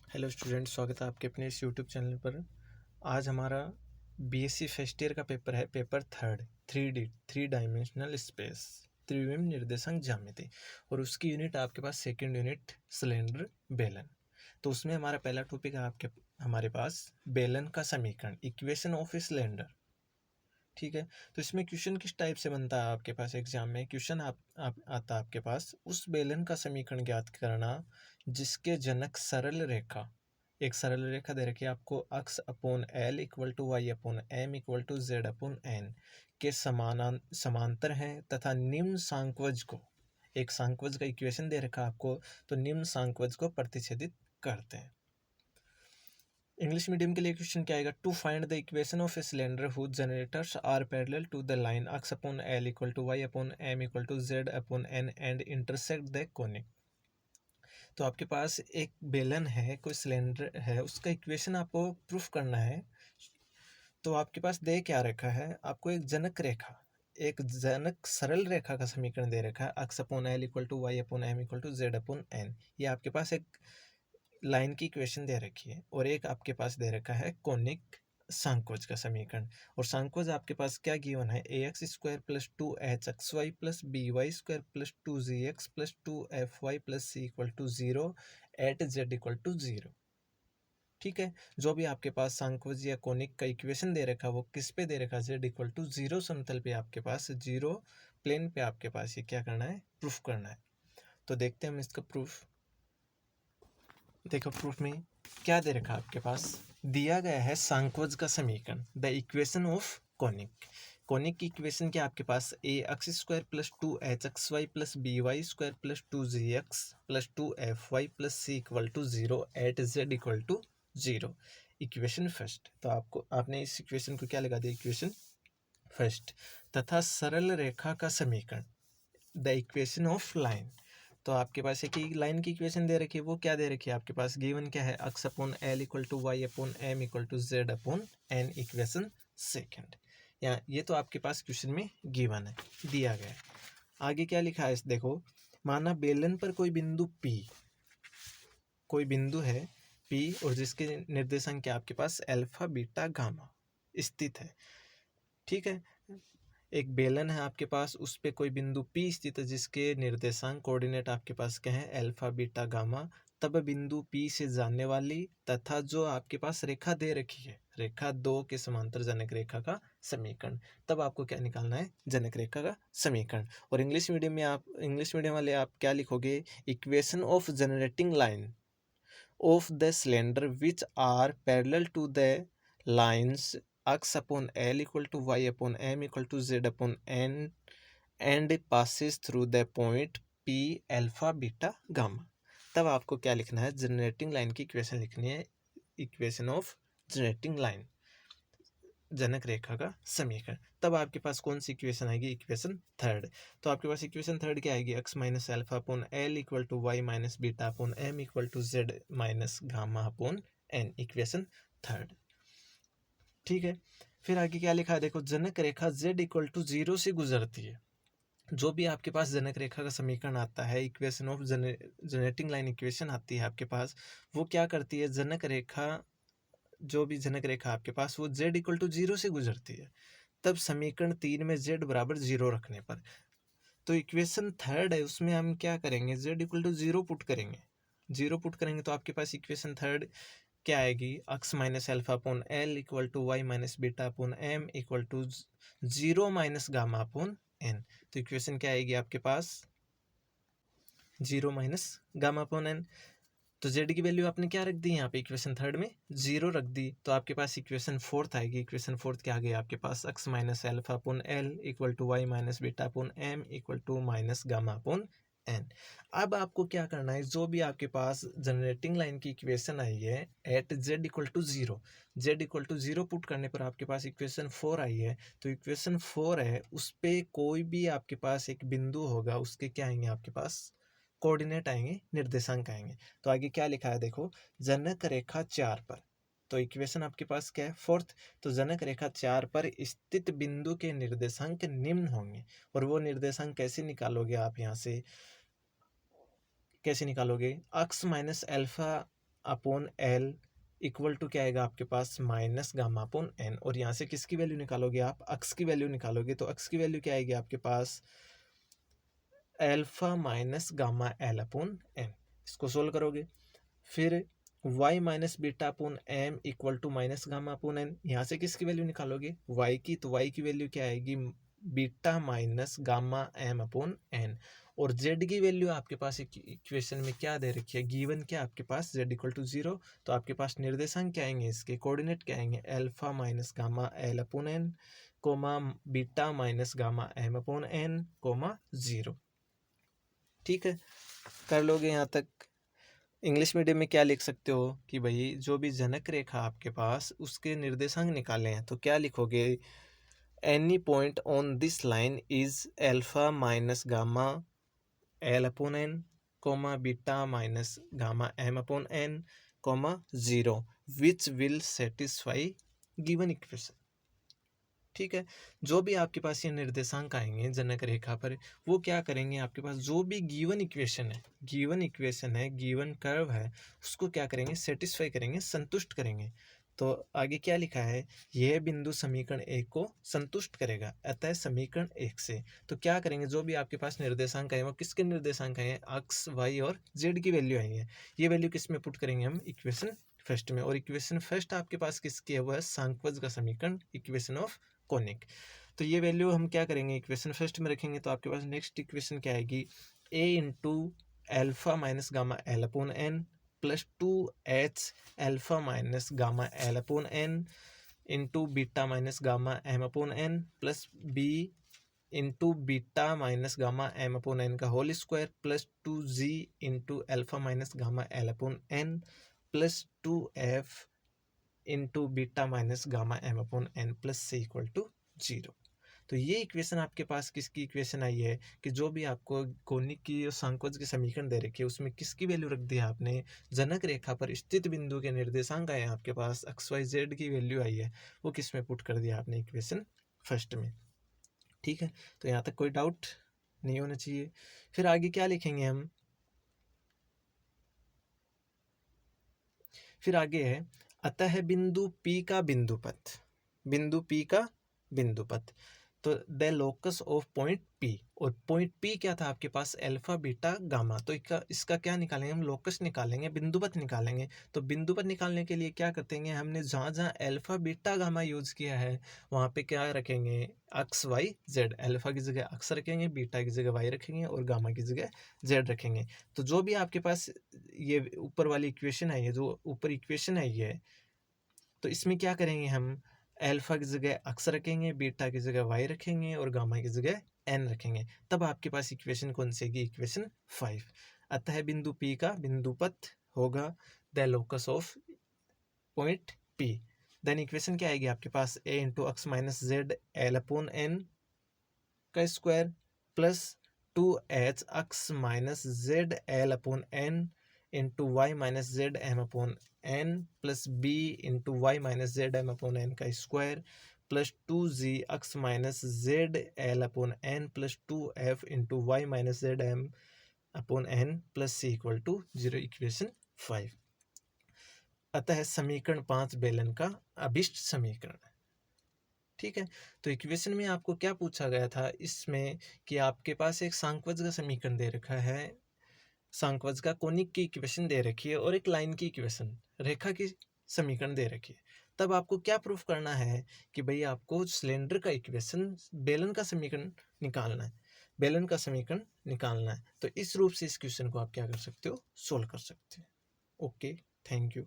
Hello student, स्वागत है आपके अपने इस यूट्यूब चैनल पर। आज हमारा बीएससी फर्स्ट ईयर का पेपर है, paper third, 3D, three dimensional space, त्रिविम निर्देशांक ज्यामिति। और उसकी यूनिट आपके पास सेकंड यूनिट सिलेंडर बेलन। तो उसमें हमारा पहला टॉपिक है हमारे पास बेलन का समीकरण, इक्वेशन ऑफ ए सिलेंडर। ठीक है, तो इसमें क्वेश्चन किस टाइप से बनता है आपके पास एग्जाम में? क्वेश्चन आता है आपके पास, उस बेलन का समीकरण ज्ञात करना जिसके जनक सरल रेखा, एक सरल रेखा दे रखी है आपको, x upon l equal to y upon m equal to z upon n के समांतर हैं तथा निम्न सांख्यवज को, एक सांख्यवज का इक्वेशन दे रखा है आपको, तो निम्न सांख्यवज को प्रतिच्छेदित करते हैं। इंग्लिश मीडियम के लिए क्वेश्चन क्या आएगा? To find the equation of a cylinder whose generators are parallel to the line x upon l equal to y upon m equal to z upon n and intersect the conic. तो आपके पास एक बेलन है, कोई cylinder है, उसका equation आपको proof करना है। तो आपके पास दे क्या रखा है? आपको एक जनक रेखा, एक जनक सरल रेखा का समीकरण दे रखा है, x upon l equal to y upon m equal to z upon n. ये आपके पास एक लाइन की इक्वेशन दे रखी है, और एक आपके पास दे रखा है कोनिक सांकोज का समीकरण। और सांकोज आपके पास क्या गिवन है? A x square plus two h x y plus b y square plus two g x plus two f y plus c equal to zero at z equal to zero. ठीक है, जो भी आपके पास सांकोज या conic का equation दे रखा है वो किस पे दे रखा है? जेड इक्वल टू जीरो समतल पे, आपके पास जीरो प्लेन पे आपके पास ये क्या करना है? प्रूफ करना है। तो देखते हैं हम इसका प्रूफ। देखो प्रूफ में क्या दे रखा है आपके पास, दिया गया है सांकोज का समीकरण, the equation of conic. Conic की इक्वेशन क्या आपके पास? A x square plus two h x y plus b y square plus two g x plus two f y plus c equal to zero at z equal to zero. Equation first, तो आपने इस equation को क्या लगा दिया? Equation first. तथा सरल रेखा का समीकरण, द इक्वेशन ऑफ लाइन। तो आपके पास एक ही लाइन की इक्वेशन दे रखी है, वो क्या दे रखी है आपके पास? गिवन क्या है? X upon l equal to y upon m equal to z upon n, equation second. या ये तो आपके पास क्वेश्चन में गिवन है, दिया गया है। आगे क्या लिखा है? देखो, माना बेलन पर कोई बिंदु P, कोई बिंदु है P, और जिसके निर्देशांक क्या आपके पास? अल्फा बीटा गामा स्थित है। ठीक है, एक बेलन है आपके पास, उस पे कोई बिंदु P स्थित है जिसके निर्देशांक कोऑर्डिनेट आपके पास क्या है? Alpha beta gamma. तब बिंदु P से जाने वाली तथा जो आपके पास रेखा दे रखी है, रेखा दो के समांतर जनक रेखा का समीकरण। तब आपको क्या निकालना है? जनक रेखा का समीकरण। और इंग्लिश मीडियम वाले आप क्या लिखोगे? Equation of generating line of the cylinder which are parallel to the lines x upon l equal to y upon m equal to z upon n and passes through the point p alpha beta gamma। तब आपको क्या लिखना है? Generating line की equation लिखनी है, equation of generating line, जनक रेखा का समीकरण। तब आपके पास कौन सी इक्वेशन आएगी? Equation third. तो आपके पास इक्वेशन थर्ड क्या आएगी? X minus alpha upon l equal to y minus beta upon m equal to z minus gamma upon n, equation third. ठीक है, फिर आगे क्या लिखा है? देखो, जनक रेखा जेड इक्वल टू जीरो से गुजरती है। जो भी आपके पास जनक रेखा का समीकरण आता है, equation of generating line equation आती है आपके पास, वो क्या करती है? जनक रेखा, जो भी जनक रेखा आपके पास, वो z इक्वल टू जीरो से गुजरती है। तब समीकरण 3 में z बराबर जीरो रखने पर, तो इक्वेशन थर्ड है, उसमें हम क्या करेंगे? z equal to zero put करेंगे। जीरो पुट करेंगे तो आपके पास इक्वेशन थर्ड क्या आएगी? X minus alpha upon l equal to y minus beta upon m equal to zero minus gamma upon n. तो इक्वेशन क्या आएगी आपके पास? Zero minus gamma upon n. तो z की वैल्यू आपने क्या रख दी यहाँ पे? इक्वेशन थर्ड में जीरो रख दी। तो आपके पास इक्वेशन फोर्थ आएगी। इक्वेशन फोर्थ क्या आ गई आपके पास? X minus alpha upon l equal to y minus beta upon m equal to minus gamma upon n. अब आपको क्या करना है? जो भी आपके पास जनरेटिंग लाइन की इक्वेशन आई है at z equal to zero, z equal to zero put करने पर आपके पास इक्वेशन फोर आई है। तो इक्वेशन फोर है, उस पर कोई भी आपके पास एक बिंदु होगा, उसके क्या आएंगे आपके पास? कोऑर्डिनेट आएंगे, निर्देशांक आएंगे। तो आगे क्या लिखा है? देखो, जनक रेखा 4 पर, तो इक्वेशन आपके पास क्या है? फोर्थ। तो जनक रेखा 4 पर स्थित बिंदु के निर्देशांक निम्न होंगे। और वो निर्देशांक कैसे निकालोगे आप? यहाँ से कैसे निकालोगे? X minus alpha upon l equal to क्या आएगा आपके पास माइनस गामा अपॉन एन, और यहाँ से किसकी वैल्यू निकालोगे आप, अक्स की वैल्यू निकालोगे, तो अक्स की वैल्यू क्या आएगी आपके पास alpha minus gamma l upon n. इसको सोल्व करोगे, फिर y minus beta upon m equal to minus gamma upon n, यहाँ से किसकी वैल्यू निकालोगे y की, तो y की वैल्यू क्या आएगी beta minus gamma m upon n, और z की वैल्यू आपके पास इक्वेशन में क्या दे रखी है, गिवन क्या आपके पास z इक्वल टू 0, तो आपके पास निर्देशांक क्या आएंगे, इसके कोऑर्डिनेट क्या आएंगे alpha minus gamma l upon n comma beta minus gamma m upon n comma 0। ठीक है, कर लोगे यहाँ तक। इंग्लिश मीडियम में क्या लिख सकते हो कि भाई जो भी जनक रेखा आपके पास उसके निर्देशांक निकाले हैं, तो क्या लिखोगे, any point on this line is alpha minus gamma l upon n comma beta minus gamma m upon n comma 0 which will satisfy given equation. ठीक है, जो भी आपके पास ये निर्देशांक आएंगे जनक रेखा पर, वो क्या करेंगे आपके पास जो भी गिवन इक्वेशन है, गिवन कर्व है, उसको क्या करेंगे सेटिस्फाई करेंगे, संतुष्ट करेंगे। तो आगे क्या लिखा है, यह बिंदु समीकरण 1 को संतुष्ट करेगा, अतः समीकरण 1 से तो क्या करेंगे, जो भी आपके पास निर्देशांक है वो किसके निर्देशांक है, एक्स वाई और जेड की वैल्यू आई है, ये वैल्यू किस में पुट करेंगे हम इक्वेशन फर्स्ट में, और इक्वेशन फर्स्ट आपके पास किसकी है, वो है सांख्वज का समीकरण, इक्वेशन ऑफ कोनिक। तो ये वैल्यू हम क्या करेंगे इक्वेशन फर्स्ट में रखेंगे, तो आपके पास नेक्स्ट इक्वेशन क्या आएगी, a into alpha minus gamma l upon n plus 2h alpha minus gamma l upon n into beta minus gamma m upon n plus b into beta minus gamma m upon n का whole square plus 2g into alpha minus gamma l upon n plus 2f into beta minus gamma m upon n plus c equal to 0। तो ये equation आपके पास किसकी equation आई है कि जो भी आपको कोनिक की और सांकोच की समीकरण दे रखी है उसमें किसकी वैल्यू रख दी है आपने, जनक रेखा पर स्थित बिंदु के निर्देशांक आए आपके पास एक्स वाई जेड की वैल्यू आई है, वो किस में पुट कर दिया आपने इक्वेशन फर्स्ट में। ठीक है, तो यहाँ तक कोई डाउट नहीं होना चाहिए। फिर आगे क्या लिखेंगे हम, फिर आगे है अतः बिंदु P का बिंदुपथ, बिंदु P का बिंदुपथ, तो the locus of point P, और पॉइंट P क्या था आपके पास अल्फा बीटा गामा, तो इसका क्या निकालेंगे हम, लोकस निकालेंगे, बिंदुपथ निकालेंगे। तो बिंदुपथ निकालने के लिए क्या करते हैं, हमने जहाँ जहाँ अल्फा बीटा गामा यूज किया है वहाँ पे क्या रखेंगे एक्स वाई जेड, अल्फा की जगह एक्स रखेंगे, बीटा की जगह वाई रखेंगे और गामा की जगह जेड रखेंगे। तो जो भी आपके पास ये ऊपर वाली इक्वेशन है, ये जो ऊपर इक्वेशन है ये, तो इसमें क्या करेंगे हम अल्फा की जगह एक्स रखेंगे, बीटा की जगह वाई रखेंगे और गामा की जगह एन रखेंगे, तब आपके पास इक्वेशन कौन सी है, इक्वेशन 5। अतः बिंदु P का बिंदुपथ होगा the locus of point P। Then equation क्या आएगी आपके पास, a into x minus z l upon n का square plus 2h x minus z l upon n into y minus z m upon n plus b into y minus z m upon n का square plus 2g x minus z l upon n plus 2f into y minus z m upon n plus c equal to 0, equation 5। अतः समीकरण 5 बेलन का अभिष्ट समीकरण। ठीक है, तो इक्वेशन में आपको क्या पूछा गया था इसमें कि आपके पास एक सांख्वज का समीकरण दे रखा है, सांख्वज का कोनिक की इक्वेशन दे रखी है और एक लाइन की इक्वेशन रेखा की समीकरण दे रखी है। तब आपको क्या प्रूफ करना है कि भाई आपको सिलेंडर का इक्वेशन बेलन का समीकरण निकालना है, बेलन का समीकरण निकालना है। तो इस रूप से इस क्वेश्चन को आप क्या कर सकते हो, सोल्व कर सकते हो। Okay, thank you.